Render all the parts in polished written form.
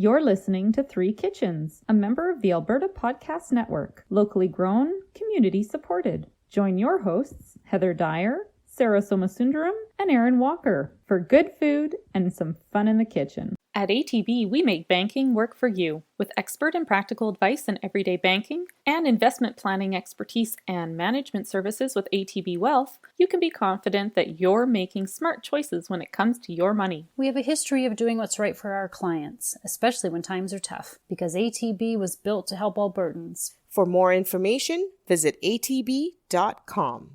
You're listening to Three Kitchens, a member of the Alberta Podcast Network, locally grown, community supported. Join your hosts, Heather Dyer, Sarah Somasundaram, and Erin Walker, for good food and some fun in the kitchen. At ATB, we make banking work for you. With expert and practical advice in everyday banking and investment planning expertise and management services with ATB Wealth, you can be confident that you're making smart choices when it comes to your money. We have a history of doing what's right for our clients, especially when times are tough, because ATB was built to help Albertans. For more information, visit atb.com.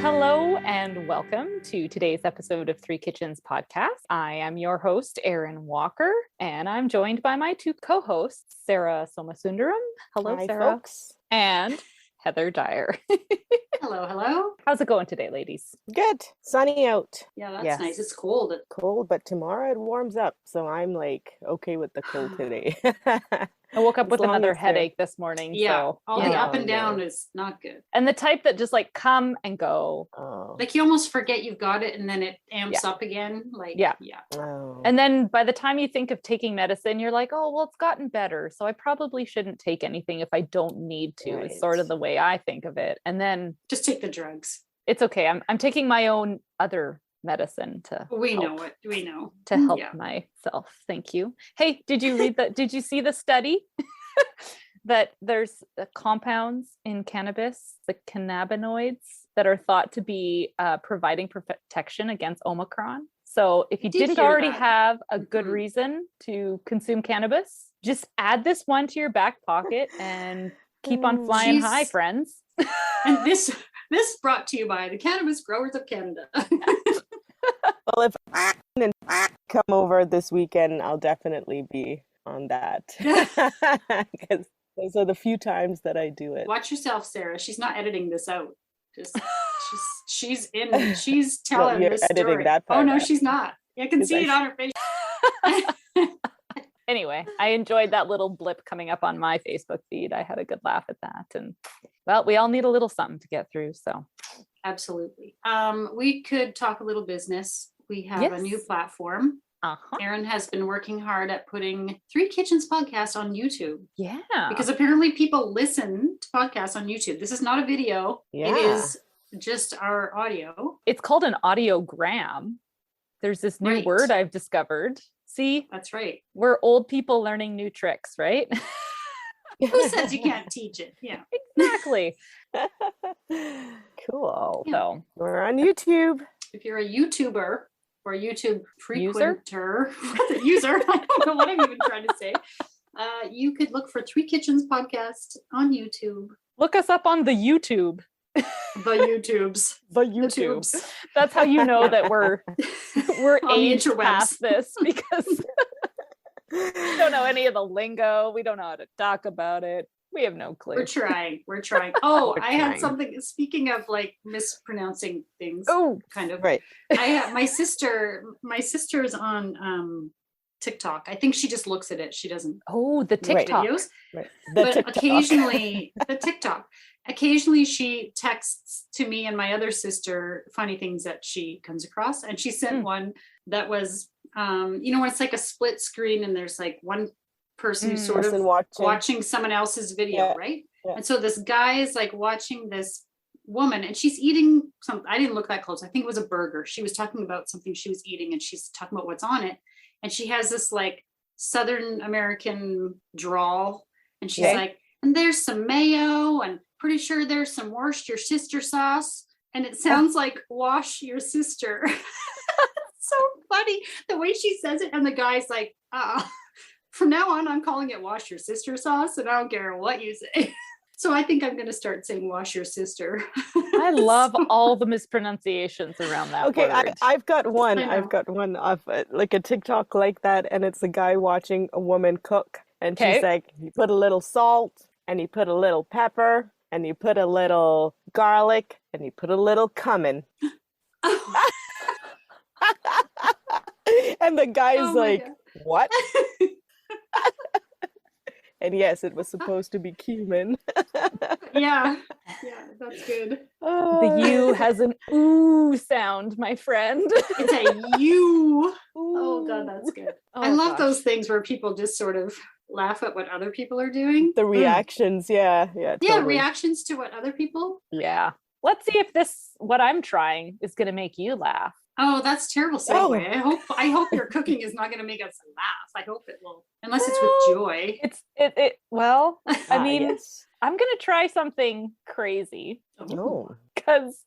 Hello and welcome to today's episode of Three Kitchens podcast. I am your host, Erin Walker, and I'm joined by my two co-hosts, Sarah Somasundaram. Hello, Hi, Sarah. Folks. And Heather Dyer. Hello, hello. How's it going today, ladies? Good. Sunny out. Yeah, that's Yes. nice. It's cold. Cold, but tomorrow it warms up. So I'm like, okay with the cold today. I woke up As with long another as they're- headache this morning. Yeah, So, all you the know. up and down yeah. is not good. And the type that just like come and go. Oh. Like you almost forget you've got it and then it amps up again. Like, Yeah. Oh. And then by the time you think of taking medicine, you're like, oh, well, it's gotten better. So I probably shouldn't take anything if I don't need to, is sort of Right. the way I think of it. And then Just take the drugs. it's okay. I'm taking my own other medicine to We help, know it. We know. to help Yeah. myself. Thank you. Hey, did you read that? Did you see the study that there's compounds in cannabis, the cannabinoids, that are thought to be providing protection against Omicron? So if you did didn't hear already that. have a good Mhm. reason to consume cannabis, just add this one to your back pocket and keep on flying She's- high, friends. And this brought to you by the Cannabis Growers of Canada. Well, if I come over this weekend, I'll definitely be on that. Because those are the few times that I do it. Watch yourself, Sarah. She's not editing this out. Just she's telling you're this editing story. that Oh part no, out. she's not. I can 'Cause see I- it on her face. Anyway, I enjoyed that little blip coming up on my Facebook feed. I had a good laugh at that. And well, we all need a little something to get through. So Absolutely. We could talk a little business. We have a new Yes. platform. uh-huh. Erin has been working hard at putting Three Kitchens podcast on YouTube Yeah. because apparently people listen to podcasts on YouTube. This is not a video. Yeah. It is just our audio. It's called an audiogram. There's this new Right. word I've discovered. See, That's right. we're old people learning new tricks, right? Who says you can't teach it? Yeah. Exactly. Cool. Yeah. So We're on YouTube. If you're a YouTuber or a YouTube User? frequenter, user, I don't know what I'm even trying to say. You could look for Three Kitchens podcast on YouTube. look us up on the YouTube. The YouTubes. The The YouTube. tubes. That's how you know that we're On the aged interwebs. past this, because we don't know any of the lingo. We don't know how to talk about it. We have no clue. We're trying. We're trying. Oh, We're I had trying. something. Speaking of like mispronouncing things, Oh, kind of. Right. I have my sister's on TikTok. I think she just looks at it. She doesn't oh, the Right. TikTok. videos. Right. The But TikTok. occasionally the TikTok. Occasionally she texts to me and my other sister funny things that she comes across. And she sent Mm. one that was when it's like a split screen and there's like one person who's sort of Person watching someone else's video, Yeah, right? yeah. And so this guy is like watching this woman and she's eating something. I didn't look that close. I think it was a burger. She was talking about something she was eating and she's talking about what's on it. And she has this like Southern American drawl. And she's Okay. like, and there's some mayo and pretty sure there's some wash your sister sauce. And it sounds like wash your sister. So funny the way she says it. And the guy's like, from now on, I'm calling it wash your sister sauce. And I don't care what you say. So I think I'm going to start saying wash your sister. I love all the mispronunciations around that Okay, word. I've got one. I know. I've got one of like a TikTok like that, and it's a guy watching a woman cook, and she's Okay. like, "You put a little salt, and you put a little pepper, and you put a little garlic, and you put a little cumin." And the guy's Oh my like, God. "What?" And yes, it was supposed to be cumin. Yeah. Yeah, that's good. The U has an ooh sound, my friend. It's a you. Oh God, that's good. Oh, I love gosh. those things where people just sort of laugh at what other people are doing. The reactions, yeah, Yeah, totally. reactions to what other people. Yeah. Let's see if what I'm trying is going to make you laugh. Oh, that's terrible segue. I hope your cooking is not going to make us laugh. I hope it will, unless it's with joy. Well, I mean, yes. I'm going to try something crazy Oh. because,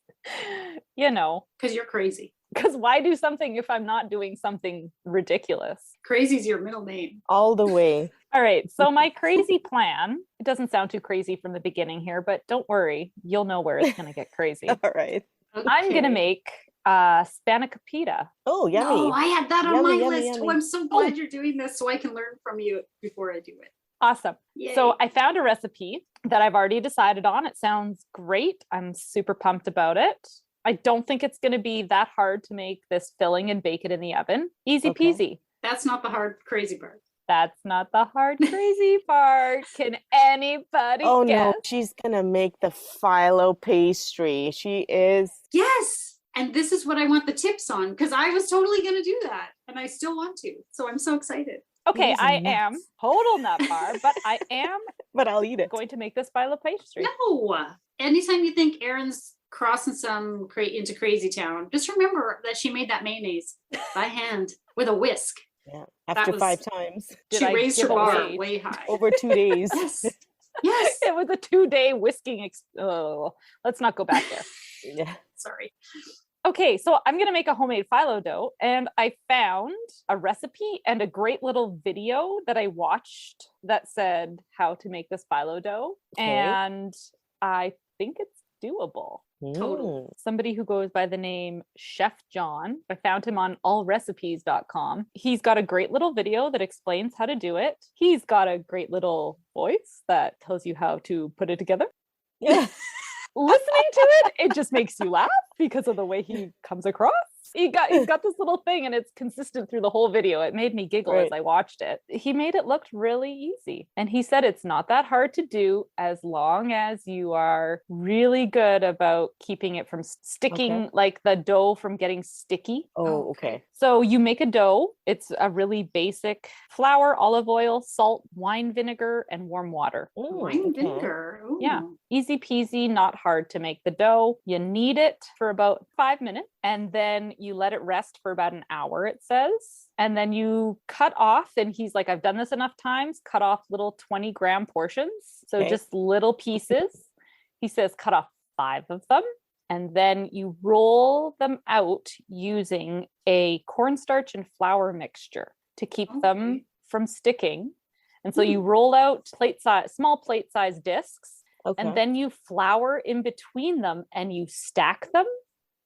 Because you're crazy. because why do something if I'm not doing something ridiculous? Crazy's your middle name. All the way. All right. So my crazy plan, it doesn't sound too crazy from the beginning here, but don't worry. You'll know where it's going to get crazy. All right. Okay. I'm going to make Spanakopita. Oh, yummy. Oh, I had that on Yummy, my yummy, list. yummy. Oh, I'm so glad you're doing this so I can learn from you before I do it. Awesome. Yay. So I found a recipe that I've already decided on. It sounds great. I'm super pumped about it. I don't think it's going to be that hard to make this filling and bake it in the oven. Easy Okay. peasy. That's not the hard, crazy part. That's not the hard, crazy part. Can anybody Oh guess? no, she's gonna make the phyllo pastry. She is. Yes. And this is what I want the tips on because I was totally going to do that and I still want to. So I'm so excited. Okay, These are I am nuts. total nut bar, but I am But I'll eat it. going to make this phyllo pastry. No. Anytime you think Erin's crossing some into crazy town, just remember that she made that mayonnaise by hand with a whisk. Yeah. After was- 5 times. Did She I raised her give bar away? way high. Over 2 days. Yes. Yes. It was a 2-day whisking. Let's not go back there. Yeah. Sorry. Okay, so I'm going to make a homemade phyllo dough, and I found a recipe and a great little video that I watched that said how to make this phyllo dough, Okay. and I think it's doable. Totally. Somebody who goes by the name Chef John, I found him on allrecipes.com. He's got a great little video that explains how to do it. He's got a great little voice that tells you how to put it together. Yeah. Listening to it, it just makes you laugh because of the way he comes across. He's got this little thing and it's consistent through the whole video. It made me giggle as Right. I watched it. He made it look really easy. And he said it's not that hard to do as long as you are really good about keeping it from sticking, Okay. like the dough from getting sticky. Oh, okay. So you make a dough. It's a really basic flour, olive oil, salt, wine vinegar, and warm water. Ooh, Wine okay. vinegar. Ooh. Yeah. Easy peasy, not hard to make the dough. You knead it for about 5 minutes and then you let it rest for about an hour, it says. And then you cut off, and he's like, I've done this enough times, cut off little 20-gram portions. So Okay. just little pieces. He says, cut off 5 of them. And then you roll them out using a cornstarch and flour mixture to keep them Okay. from sticking. And so you roll out small plate-sized discs. Okay. And then you flour in between them and you stack them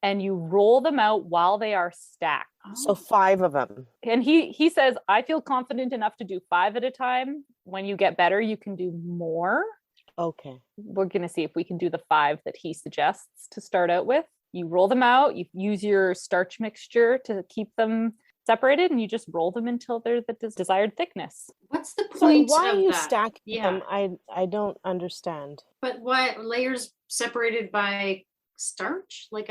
and you roll them out while they are stacked. So 5 of them. And he says, I feel confident enough to do 5 at a time. When you get better, you can do more. Okay. We're going to see if we can do the 5 that he suggests to start out with. You roll them out, you use your starch mixture to keep them separated, and you just roll them until they're the desired thickness. What's the So point why of are you that? stacking Yeah. them? I don't understand. But why layers separated by starch? Like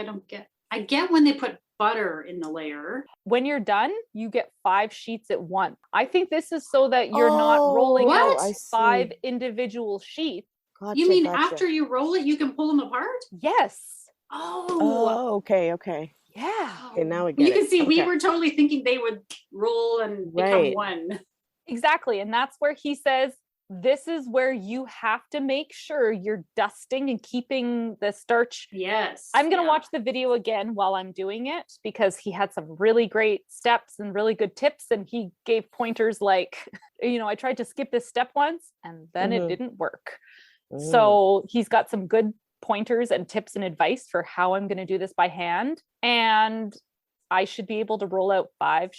I get when they put butter in the layer. When you're done, you get 5 sheets at once. I think this is so that you're not rolling what? out I 5 see. individual sheets. Gotcha, You mean gotcha. after you roll it, you can pull them apart? Yes. Oh. Oh, okay, okay. Yeah. Okay, now I get You it. can see we Okay. were totally thinking they would roll and become Right. one. Exactly. And that's where he says, this is where you have to make sure you're dusting and keeping the starch. Yes. I'm going to yeah. watch the video again while I'm doing it because he had some really great steps and really good tips. And he gave pointers like, I tried to skip this step once and then it Mhm. didn't work. Mm. So he's got some good pointers and tips and advice for how I'm going to do this by hand. And I should be able to roll out 5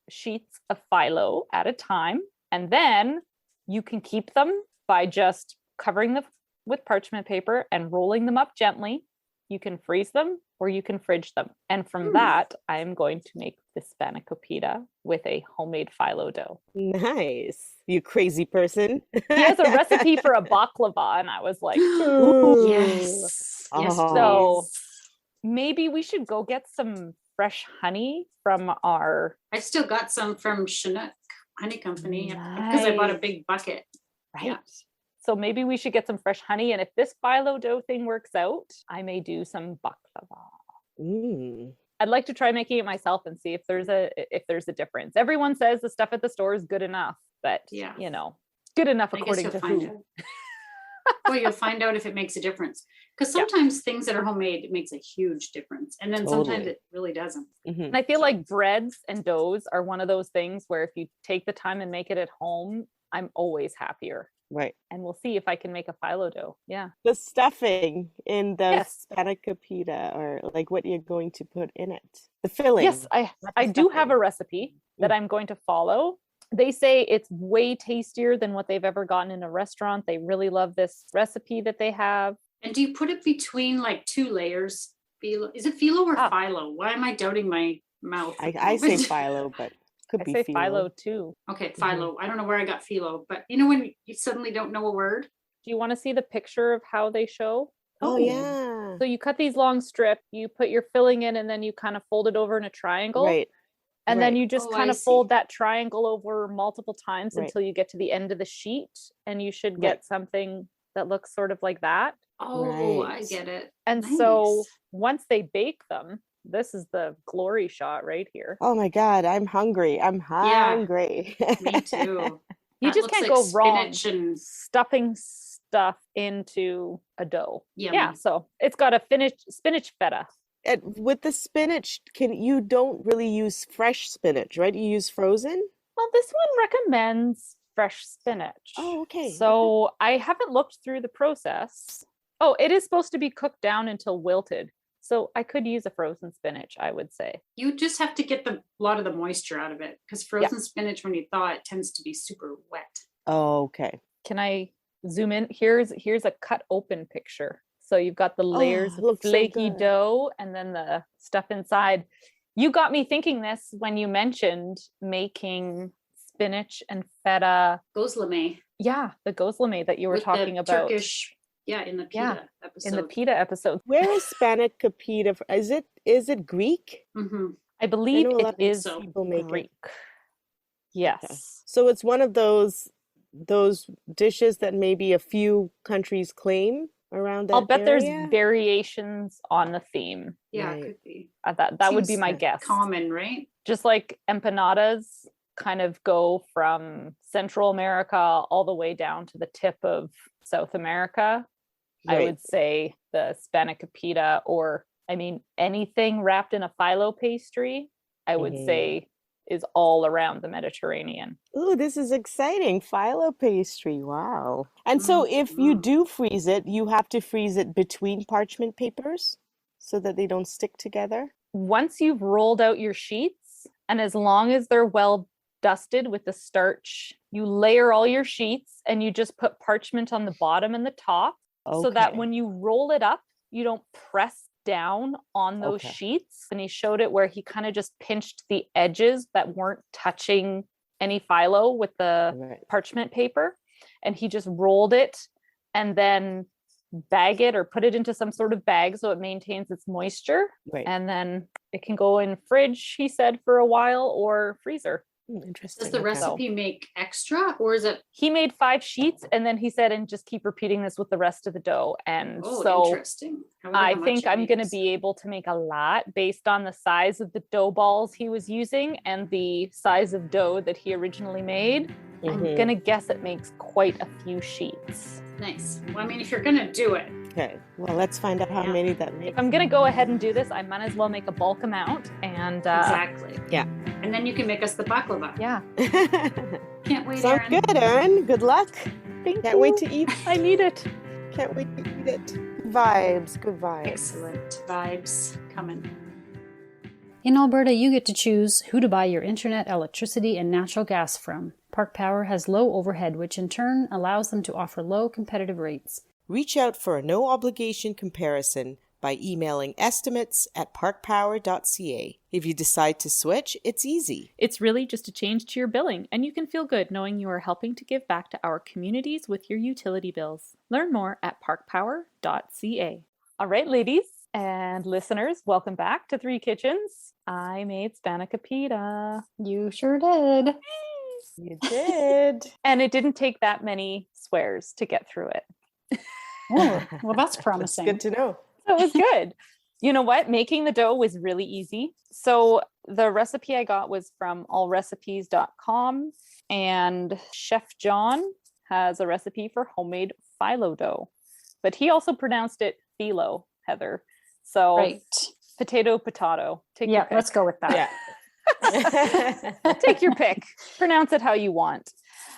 sheets of phyllo at a time. And then you can keep them by just covering them with parchment paper and rolling them up gently You can freeze them or you can fridge them. And from that, I'm going to make the Spanakopita with a homemade phyllo dough. Nice. You crazy person. He has a recipe for a baklava, and I was like, Ooh. Yes. Yes, Oh. please. maybe we should go get some fresh honey from our... I still got some from Chinook Honey Company because I bought a Nice. big bucket. Right. Yeah. So maybe we should get some fresh honey. And if this phyllo dough thing works out, I may do some baklava. Mm. I'd like to try making it myself and see if there's a difference. Everyone says the stuff at the store is good enough, but Yeah. you know, good enough I guess according you'll to find who. out. Well, you'll find out if it makes a difference. Because sometimes things that are homemade, it makes a huge difference. And then sometimes Totally. it really doesn't. Mhm. And I feel like breads and doughs are one of those things where if you take the time and make it at home, I'm always happier. Right. And we'll see if I can make a phyllo dough. Yeah. The stuffing in the Yes. spanakopita, or like what you're going to put in it. The filling. Yes, not the I do have stuffing. a recipe that I'm going to follow. They say it's way tastier than what they've ever gotten in a restaurant. They really love this recipe that they have. And do you put it between like two layers? Phyllo? Is it phyllo or phyllo? Why am I doubting my mouth? I say phyllo, but could I be say phyllo. phyllo too. Okay, phyllo. I don't know where I got phyllo, but you know when you suddenly don't know a word? Do you want to see the picture of how they show? Oh, yeah. So you cut these long strips, you put your filling in, and then you kind of fold it over in a triangle. Right. And then right. you just Oh, kind I of fold see. that triangle over multiple times Right. until you get to the end of the sheet. And you should Right. get something that looks sort of like that. Oh, I Right. get it. And Nice. so once they bake them, this is the glory shot right here. Oh my God, I'm hungry. I'm hungry. Me too. You That just looks can't like go wrong spinach and stuffing stuff into a dough. yummy. Yeah, so it's got a spinach feta. And with the spinach, you don't really use fresh spinach, right? You use frozen? Well, this one recommends fresh spinach. Oh, okay. So I haven't looked through the process. Oh, it is supposed to be cooked down until wilted. So I could use a frozen spinach, I would say. You just have to get a lot of the moisture out of it because frozen spinach, when you thaw it, tends to be super wet. Oh, okay. Can I zoom in? Here's a cut open picture. So you've got the layers it of looks so flaky good. dough and then the stuff inside. You got me thinking this when you mentioned making spinach and feta. Gozleme. Yeah, the gozleme that you were with talking the about. Turkish, in the pita episode. In the pita episode. Where is Spanakopita? Is it Greek? Mm-hmm. I believe I know a lot it of is people make it. Greek. Yes. Okay. So it's one of those dishes that maybe a few countries claim around that I'll bet area? there's variations on the theme. Yeah, Right. it could be. That would be Seems my guess. Common, right? Just like empanadas kind of go from Central America all the way down to the tip of South America. I Right. would say the Spanakopita, or anything wrapped in a phyllo pastry, I would Mhm. say is all around the Mediterranean. Ooh, this is exciting. Phyllo pastry. Wow. And so if you do freeze it, you have to freeze it between parchment papers so that they don't stick together? Once you've rolled out your sheets, and as long as they're well dusted with the starch, you layer all your sheets and you just put parchment on the bottom and the top so that Okay. when you roll it up, you don't press down on those Okay. sheets. And he showed it where he kind of just pinched the edges that weren't touching any phyllo with the Right. parchment paper, and he just rolled it and then bag it or put it into some sort of bag so it maintains its moisture, Right. and then it can go in fridge, he said, for a while, or freezer. Interesting. Does the Okay. recipe make extra, or is it? He made 5 sheets, and then he said, and just keep repeating this with the rest of the dough. And Oh, so interesting. wonder I how much think it I'm going to makes. be able to make a lot based on the size of the dough balls he was using and the size of dough that he originally made. I'm Mhm. going to guess it makes quite a few sheets. Nice. Well, I mean, if you're gonna do it, Okay. Well, let's find out how Yeah. many that If makes. I'm going to go ahead and do this, I might as well make a bulk amount. And exactly. Yeah. And then you can make us the baklava. yeah, Can't wait, Sounds Erin. good, Erin. Good luck. thank Can't you. wait to eat. I need it. Can't wait to eat it. Vibes. Good vibes. Excellent vibes coming. In Alberta, you get to choose who to buy your internet, electricity, and natural gas from. Park Power has low overhead, which in turn allows them to offer low competitive rates. Reach out for a no-obligation comparison by emailing estimates@parkpower.ca. If you decide to switch, it's easy. It's really just a change to your billing, and you can feel good knowing you are helping to give back to our communities with your utility bills. Learn more at parkpower.ca. All right, ladies and listeners, welcome back to Three Kitchens. I made Spanakopita. You sure did. You did. And it didn't take that many swears to get through it. Oh, well, that's promising. That's good to know. So it was good. You know what? Making the dough was really easy. So the recipe I got was from allrecipes.com, and Chef John has a recipe for homemade phyllo dough, but he also pronounced it phyllo, Heather. So Right. potato. Take your pick. Let's go with that. Yeah. Take your pick. Pronounce it how you want.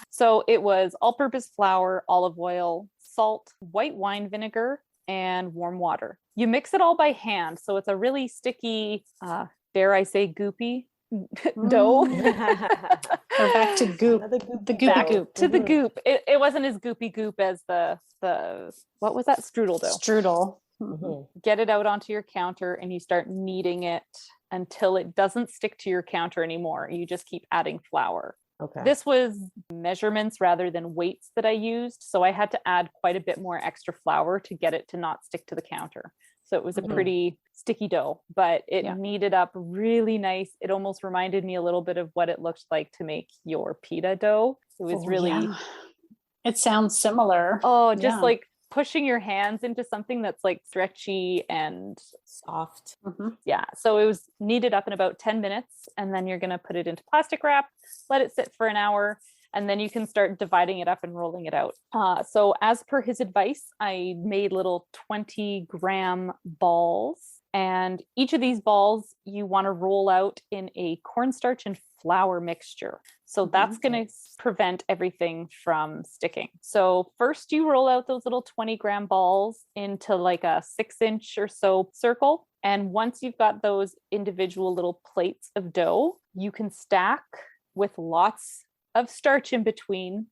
So it was all-purpose flour, olive oil, salt, white wine vinegar, and warm water. You mix it all by hand, so it's a really sticky, dare I say, goopy dough. We're back to goop. Another goop. The goop. Back to the goop. It wasn't as goopy goop as the what was that, strudel dough. Strudel. Mhm. Get it out onto your counter and you start kneading it until it doesn't stick to your counter anymore. You just keep adding flour. Okay. This was measurements rather than weights that I used, so I had to add quite a bit more extra flour to get it to not stick to the counter. So it was a pretty sticky dough, but it kneaded up really nice. It almost reminded me a little bit of what it looked like to make your pita dough. It was really... Yeah. It sounds similar. Oh, just Yeah. like pushing your hands into something that's like stretchy and soft. yeah. So it was kneaded up in about 10 minutes, and then you're going to put it into plastic wrap, let it sit for an hour, and then you can start dividing it up and rolling it out. So as per his advice, I made little 20-gram balls, and each of these balls you want to roll out in a cornstarch and flour mixture. So that's going to prevent everything from sticking. So first you roll out those little 20-gram balls into like a 6-inch or so circle. And once you've got those individual little plates of dough, you can stack with lots of starch in between.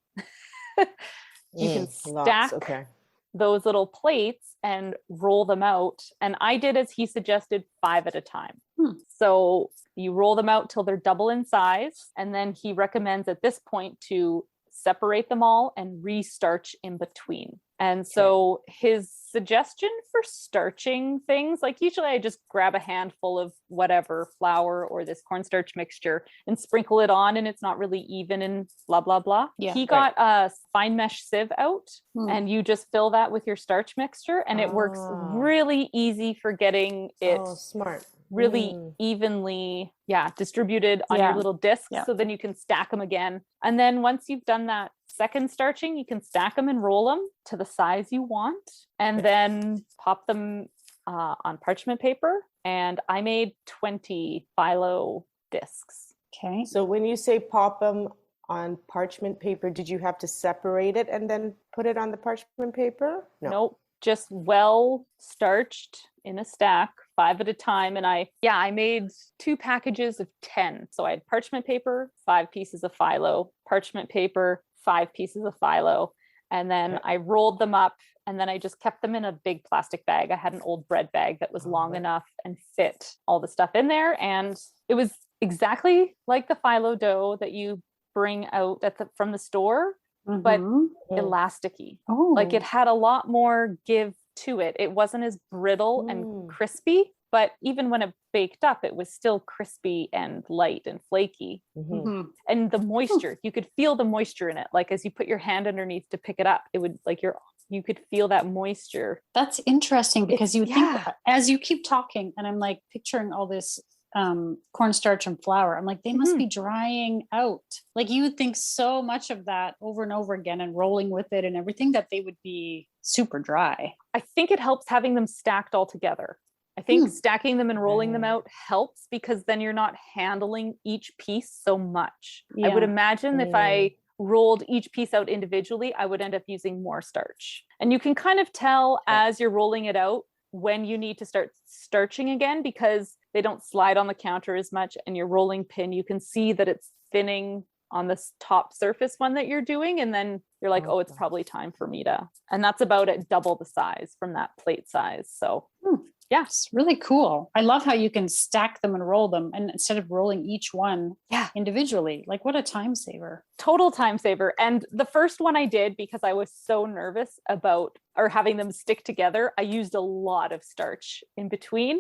You can stack those little plates and roll them out. And I did as he suggested, 5 at a time. So you roll them out till they're double in size. And then he recommends at this point to separate them all and re-starch in between. And so his suggestion for starching things, like usually I just grab a handful of whatever flour or this cornstarch mixture and sprinkle it on, and it's not really even and blah, blah, blah. Yeah. He got a fine mesh sieve out and you just fill that with your starch mixture, and it works really easy for getting it smart. really evenly distributed on your little discs. So then you can stack them again. And then once you've done that second starching, you can stack them and roll them to the size you want, and then pop them on parchment paper. And I made 20 phyllo discs. Okay. So when you say pop them on parchment paper, did you have to separate it and then put it on the parchment paper? No. Nope. Just well starched in a stack, 5 at a time. And I made 2 packages of 10. So I had parchment paper, 5 pieces of phyllo, parchment paper, 5 pieces of phyllo. And then I rolled them up, and then I just kept them in a big plastic bag. I had an old bread bag that was long enough and fit all the stuff in there. And it was exactly like the phyllo dough that you bring out from the store, but elasticy. Like it had a lot more give to it. It wasn't as brittle and crispy, but even when it baked up, it was still crispy and light and flaky. And the moisture, you could feel the moisture in it. Like as you put your hand underneath to pick it up, it would like you could feel that moisture. That's interesting because you think as you keep talking, and I'm like picturing all this cornstarch and flour. I'm like, they must be drying out. Like you would think so much of that over and over again and rolling with it and everything that they would be super dry. I think it helps having them stacked all together. I think stacking them and rolling them out helps because then you're not handling each piece so much. I would imagine if I rolled each piece out individually, I would end up using more starch. And you can kind of tell as you're rolling it out when you need to start starching again, because they don't slide on the counter as much, and your rolling pin, you can see that it's thinning on this top surface one that you're doing. And then you're like, oh, it's probably time for me to, and that's about at double the size from that plate size. So Yes, really cool. I love how you can stack them and roll them, and instead of rolling each one individually. Like, what a time saver. Total time saver. And the first one I did, because I was so nervous about or having them stick together, I used a lot of starch in between.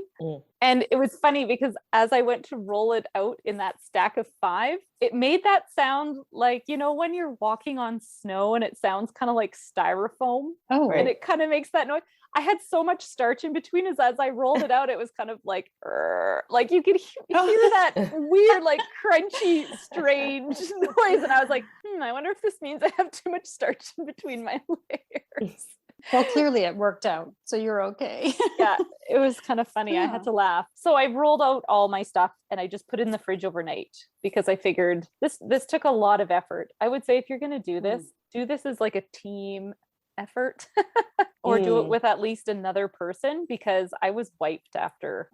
And it was funny because as I went to roll it out in that stack of 5, it made that sound like, you know, when you're walking on snow and it sounds kind of like styrofoam. Oh, and it kind of makes that noise. I had so much starch in between as I rolled it out, it was kind of like you could hear that weird, like crunchy, strange noise. And I was like, I wonder if this means I have too much starch in between my layers. Well, clearly it worked out, so you're okay. Yeah, it was kind of funny. I had to laugh. So I rolled out all my stuff and I just put it in the fridge overnight because I figured this took a lot of effort. I would say if you're going to do this as like a team effort or do it with at least another person, because I was wiped after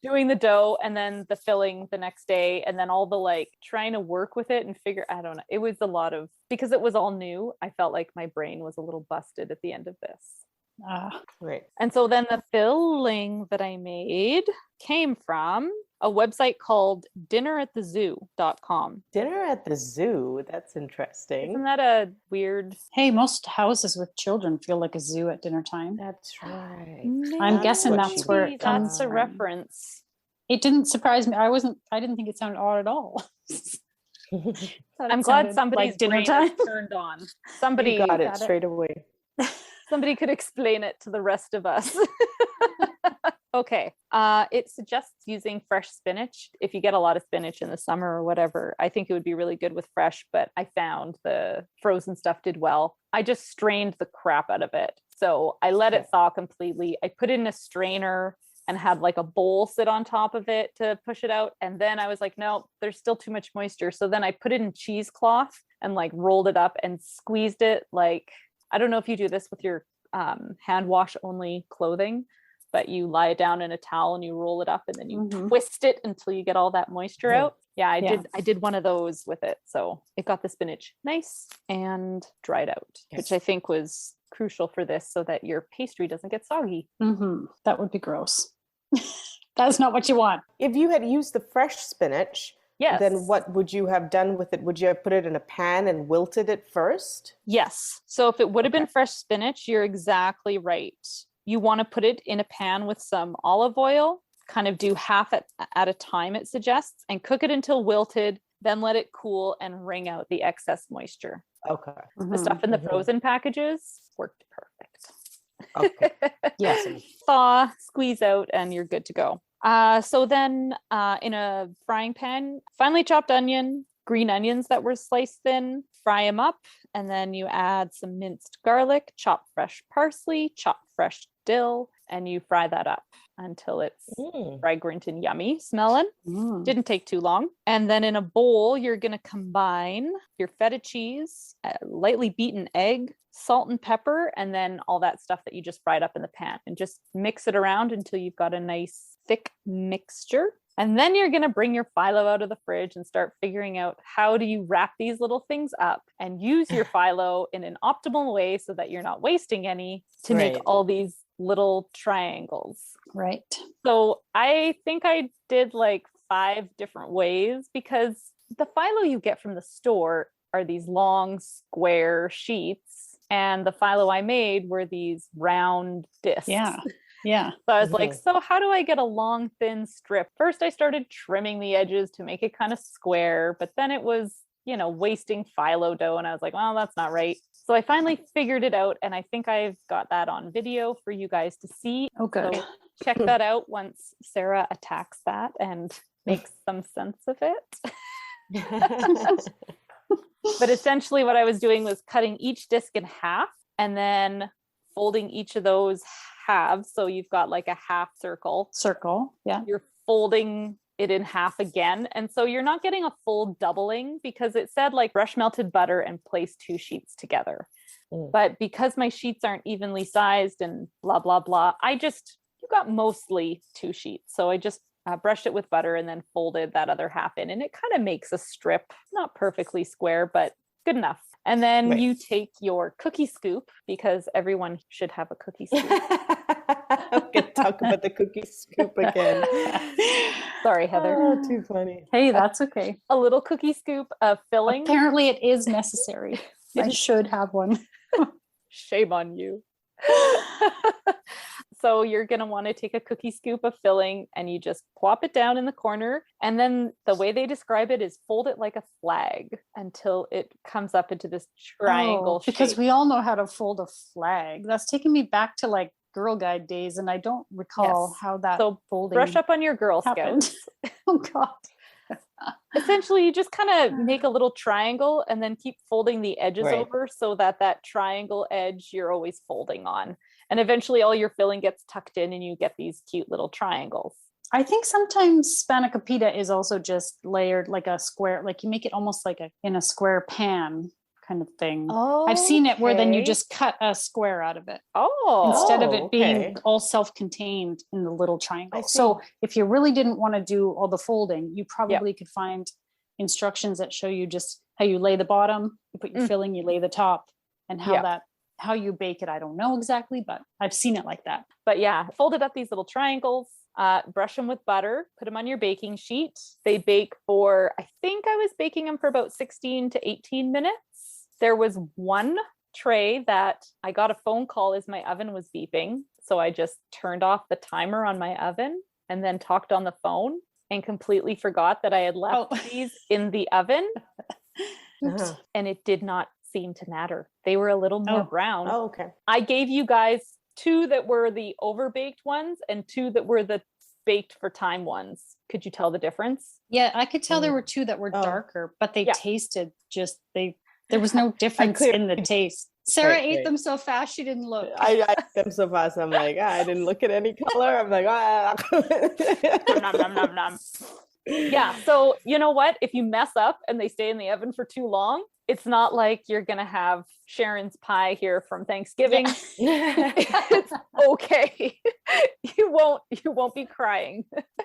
doing the dough and then the filling the next day and then all the like trying to work with it and figure, I don't know. It was a lot of, because it was all new, I felt like my brain was a little busted at the end of this. Right. And so then the filling that I made came from a website called dinneratthezoo.com. Dinner at the zoo. That's interesting. Isn't that a weird? Hey, most houses with children feel like a zoo at dinner time. That's right. I'm guessing that's where it comes That's a reference. It didn't surprise me. I didn't think it sounded odd at all. I'm glad somebody's like dinner brain time is turned on. Somebody You got it straight away. Somebody could explain it to the rest of us. Okay. It suggests using fresh spinach. If you get a lot of spinach in the summer or whatever, I think it would be really good with fresh, but I found the frozen stuff did well. I just strained the crap out of it. So I let it thaw completely. I put it in a strainer and had like a bowl sit on top of it to push it out. And then I was like, no, there's still too much moisture. So then I put it in cheesecloth and like rolled it up and squeezed it. Like, I don't know if you do this with your hand wash only clothing, but you lie it down in a towel and you roll it up and then you twist it until you get all that moisture out. Yeah, I did one of those with it. So it got the spinach nice and dried out, which I think was crucial for this so that your pastry doesn't get soggy. That would be gross. That's not what you want. If you had used the fresh spinach, then what would you have done with it? Would you have put it in a pan and wilted it first? Yes. So if it would have been fresh spinach, you're exactly right. You want to put it in a pan with some olive oil, kind of do half at a time, it suggests, and cook it until wilted, then let it cool and wring out the excess moisture. Okay. The stuff in the frozen packages worked perfect. Okay. Yes. Thaw, squeeze out, and you're good to go. So then in a frying pan, finely chopped onion, green onions that were sliced thin, fry them up, and then you add some minced garlic, chopped fresh parsley, chopped fresh dill, and you fry that up until it's fragrant and yummy smelling. Didn't take too long. And then in a bowl, you're going to combine your feta cheese, a lightly beaten egg, salt and pepper, and then all that stuff that you just fried up in the pan, and just mix it around until you've got a nice thick mixture. And then you're going to bring your phyllo out of the fridge and start figuring out how do you wrap these little things up and use your phyllo in an optimal way so that you're not wasting any to make all these little triangles. Right. So I think I did like 5 different ways, because the phyllo you get from the store are these long square sheets, and the phyllo I made were these round discs. Yeah. So I was like, so how do I get a long, thin strip? First, I started trimming the edges to make it kind of square, but then it was, wasting phyllo dough. And I was like, well, that's not right. So I finally figured it out. And I think I've got that on video for you guys to see. Oh, good. So check that out once Sarah attacks that and makes some sense of it. But essentially what I was doing was cutting each disc in half and then folding each of those halves. So you've got like a half circle. Yeah. You're folding it in half again. And so you're not getting a full doubling, because it said like brush melted butter and place 2 sheets together. But because my sheets aren't evenly sized and blah, blah, blah, you got mostly 2 sheets. So I just brushed it with butter and then folded that other half in, and it kind of makes a strip, not perfectly square, but good enough. And then Right. you take your cookie scoop, because everyone should have a cookie scoop. I'm gonna talk about the cookie scoop again. Sorry, Heather. Oh, too funny. Hey, that's okay. A little cookie scoop of filling. Apparently it is necessary. I should have one. Shame on you. So you're going to want to take a cookie scoop of filling and you just plop it down in the corner. And then the way they describe it is fold it like a flag until it comes up into this triangle shape. Because we all know how to fold a flag. That's taking me back to like Girl Guide days, and I don't recall how that folding brush up on your Girl happened. Scouts. Oh God. Essentially, you just kind of make a little triangle and then keep folding the edges over so that that triangle edge you're always folding on. And eventually all your filling gets tucked in and you get these cute little triangles. I think sometimes Spanakopita is also just layered like a square, like you make it almost like in a square pan kind of thing. Oh, I've seen it where then you just cut a square out of it. Instead of it being all self-contained in the little triangle. So if you really didn't want to do all the folding, you probably could find instructions that show you just how you lay the bottom, you put your filling, you lay the top, and how you bake it. I don't know exactly, but I've seen it like that. But yeah, folded up these little triangles, brush them with butter, put them on your baking sheet. They bake for, I think I was baking them for about 16 to 18 minutes. There was one tray that I got a phone call as my oven was beeping. So I just turned off the timer on my oven and then talked on the phone and completely forgot that I had left these in the oven. And it did not seem to matter. They were a little more brown. Oh, okay. I gave you guys 2 that were the overbaked ones and 2 that were the baked for time ones. Could you tell the difference? Yeah, I could tell there were 2 that were darker, but they tasted just, there was no difference in the taste. Sarah ate them so fast she didn't look. I ate them so fast I'm like, I didn't look at any color. I'm like, nom, nom, nom, nom. Yeah, so you know what? If you mess up and they stay in the oven for too long, it's not like you're gonna have Sharon's pie here from Thanksgiving. It's okay. You won't be crying.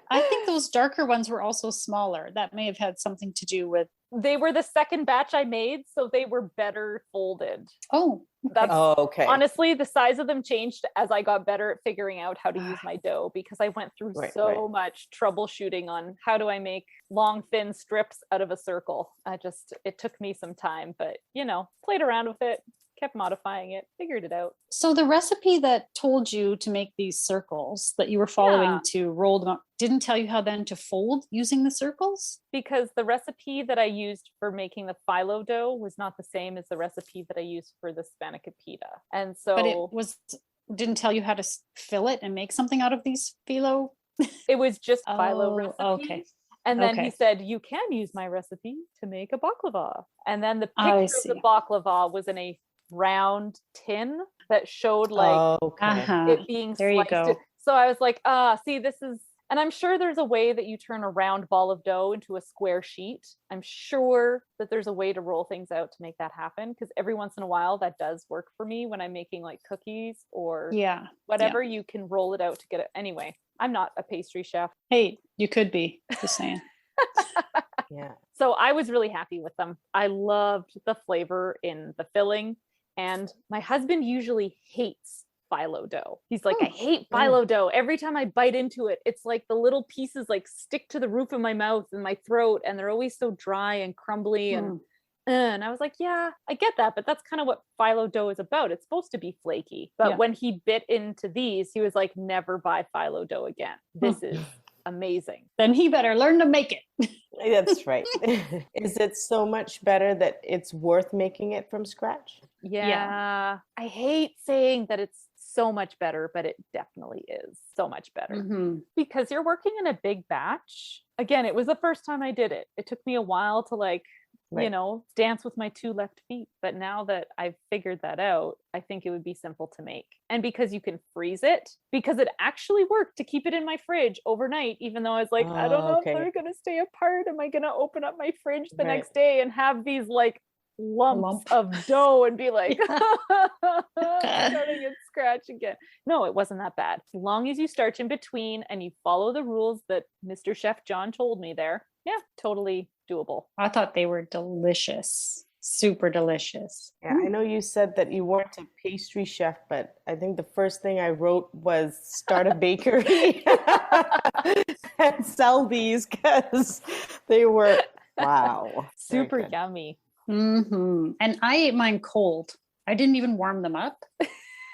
I think those darker ones were also smaller. That may have had something to do with. They were the second batch I made, so they were better folded. Oh, that's okay. Honestly, the size of them changed as I got better at figuring out how to use my dough, because I went through so much troubleshooting on how do I make long, thin strips out of a circle. It took me some time, but played around with it, kept modifying it, figured it out. So the recipe that told you to make these circles that you were following to roll them up didn't tell you how then to fold using the circles? Because the recipe that I used for making the phyllo dough was not the same as the recipe that I used for the Spanakopita. And so but didn't tell you how to fill it and make something out of these phyllo? It was just phyllo recipe. Okay. And then he said, you can use my recipe to make a baklava. And then the picture of the baklava was in a round tin that showed like it being there sliced. You go. So I was like, see, this is, and I'm sure there's a way that you turn a round ball of dough into a square sheet. I'm sure that there's a way to roll things out to make that happen, because every once in a while that does work for me when I'm making like cookies or whatever. You can roll it out to get it. Anyway, I'm not a pastry chef. Hey, you could be, just saying. So I was really happy with them. I loved the flavor in the filling. And my husband usually hates phyllo dough. He's like, I hate phyllo dough. Every time I bite into it, it's like the little pieces like stick to the roof of my mouth and my throat, and they're always so dry and crumbly. And I was like, yeah, I get that, but that's kind of what phyllo dough is about. It's supposed to be flaky. But when he bit into these, he was like, never buy phyllo dough again. This is amazing. Then he better learn to make it. That's right. Is it so much better that it's worth making it from scratch? Yeah. I hate saying that it's so much better, but it definitely is so much better because you're working in a big batch. Again, it was the first time I did it. It took me a while to dance with my 2 left feet. But now that I've figured that out, I think it would be simple to make. And because you can freeze it, because it actually worked to keep it in my fridge overnight, even though I was like, I don't know if they're going to stay apart. Am I going to open up my fridge the next day and have these like lumps of dough and be like, starting at scratch again? No, it wasn't that bad. As long as you starch in between and you follow the rules that Mr. Chef John told me there. Yeah, totally doable. I thought they were delicious. super delicious. Yeah, I know you said that you weren't a pastry chef, but I think the first thing I wrote was start a bakery and sell these because they were, wow. very Super good. yummy. And I ate mine cold. I didn't even warm them up.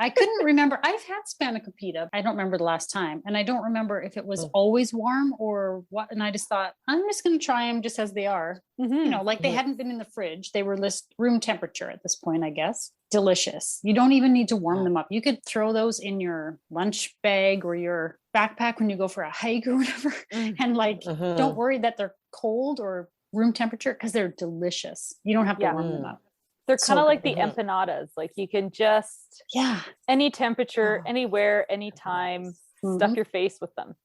I couldn't remember. I've had Spanakopita. I don't remember the last time. And I don't remember if it was always warm or what. And I just thought, I'm just going to try them just as they are. You know, like they hadn't been in the fridge. They were room temperature at this point, I guess. Delicious. You don't even need to warm them up. You could throw those in your lunch bag or your backpack when you go for a hike or whatever. And like, don't worry that they're cold or room temperature because they're delicious. You don't have to warm them up. They're kind of like the empanadas. Like you can just, any temperature, anywhere, anytime, stuff your face with them.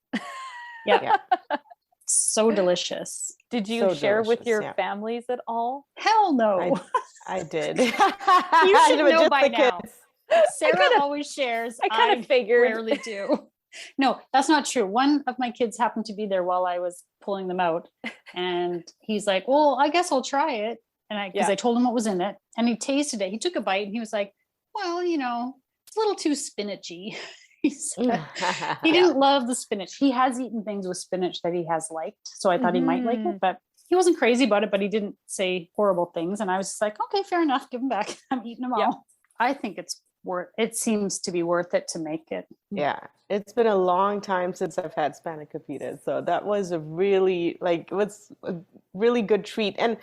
So delicious. Did you share with your families at all? Hell no. I did. You should know by now. Sarah always shares. I kind of figured. Rarely do. No, that's not true. One of my kids happened to be there while I was pulling them out. And he's like, well, I guess I'll try it. And because I told him what was in it, and he tasted it. He took a bite and he was like, well, you know, it's a little too spinachy. He said. He didn't love the spinach. He has eaten things with spinach that he has liked. So I thought he might like it, but he wasn't crazy about it, but he didn't say horrible things. And I was just like, okay, fair enough. Give them back. I'm eating them all. I think it seems to be worth it to make it. Yeah, it's been a long time since I've had Spanakopita, so that was a really good treat. And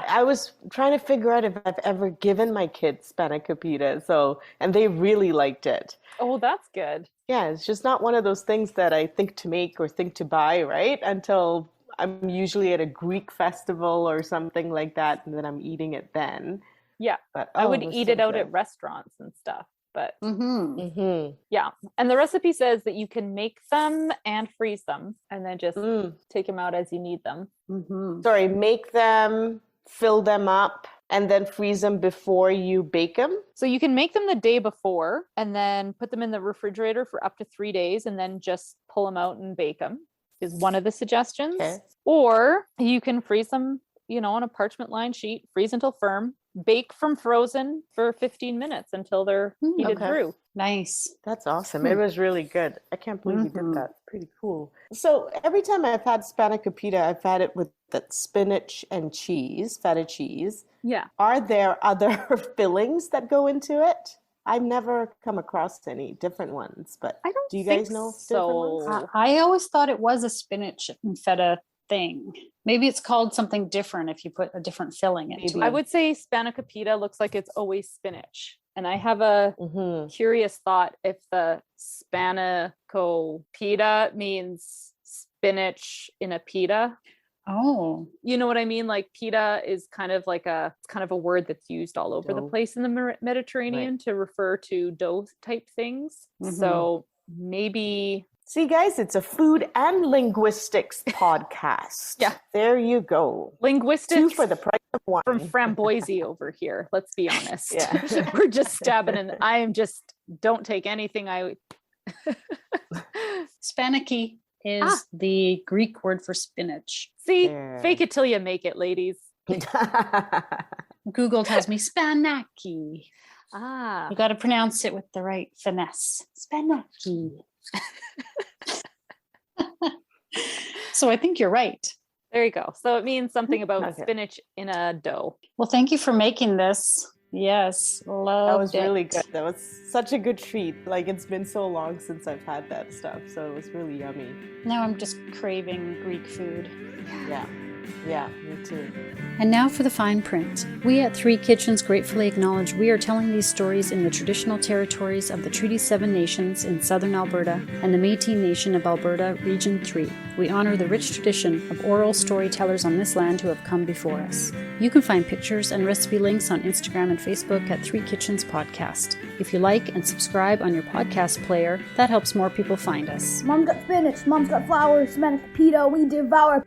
I was trying to figure out if I've ever given my kids Spanakopita, and they really liked it. Oh, that's good. Yeah, it's just not one of those things that I think to make or think to buy, right? Until I'm usually at a Greek festival or something like that, and then I'm eating it then. Yeah, but I would eat it out at restaurants and stuff. But yeah, and the recipe says that you can make them and freeze them and then just take them out as you need them. Sorry, make them, fill them up, and then freeze them before you bake them? So you can make them the day before and then put them in the refrigerator for up to 3 days and then just pull them out and bake them is one of the suggestions. Okay. Or you can freeze them, on a parchment lined sheet, freeze until firm, bake from frozen for 15 minutes until they're heated through. Nice. That's awesome. It was really good. I can't believe you did that. Pretty cool. So every time I've had Spanakopita, I've had it with that spinach and cheese, feta cheese. Yeah. Are there other fillings that go into it? I've never come across any different ones, but do you guys know different ones? I always thought it was a spinach and feta thing. Maybe it's called something different if you put a different filling into it. I would say Spanakopita looks like it's always spinach. And I have a curious thought if the Spanakopita means spinach in a pita. Oh. You know what I mean? Like pita is kind of a word that's used all over the place in the Mediterranean to refer to dough type things. So maybe... See, guys, it's a food and linguistics podcast. Yeah. There you go. Linguistics. 2 for the price of 1. From Framboise over here. Let's be honest. Yeah. We're just stabbing in. Don't take anything Spanaky is the Greek word for spinach. See, fake it till you make it, ladies. Google tells me Spanaki. You got to pronounce it with the right finesse. Spanaki. So I think you're right. There you go. So it means something about spinach in a dough. Well, thank you for making this. Yes, loved it. That was really good. That was such a good treat. Like, it's been so long since I've had that stuff, so it was really yummy. Now I'm just craving Greek food. Yeah, me too. And now for the fine print. We at Three Kitchens gratefully acknowledge we are telling these stories in the traditional territories of the Treaty 7 nations in southern Alberta and the Métis Nation of Alberta, Region 3. We honor the rich tradition of oral storytellers on this land who have come before us. You can find pictures and recipe links on Instagram and Facebook at Three Kitchens Podcast. If you like and subscribe on your podcast player, that helps more people find us. Mom's got spinach, Mom's got flowers, Spanakopita, we devour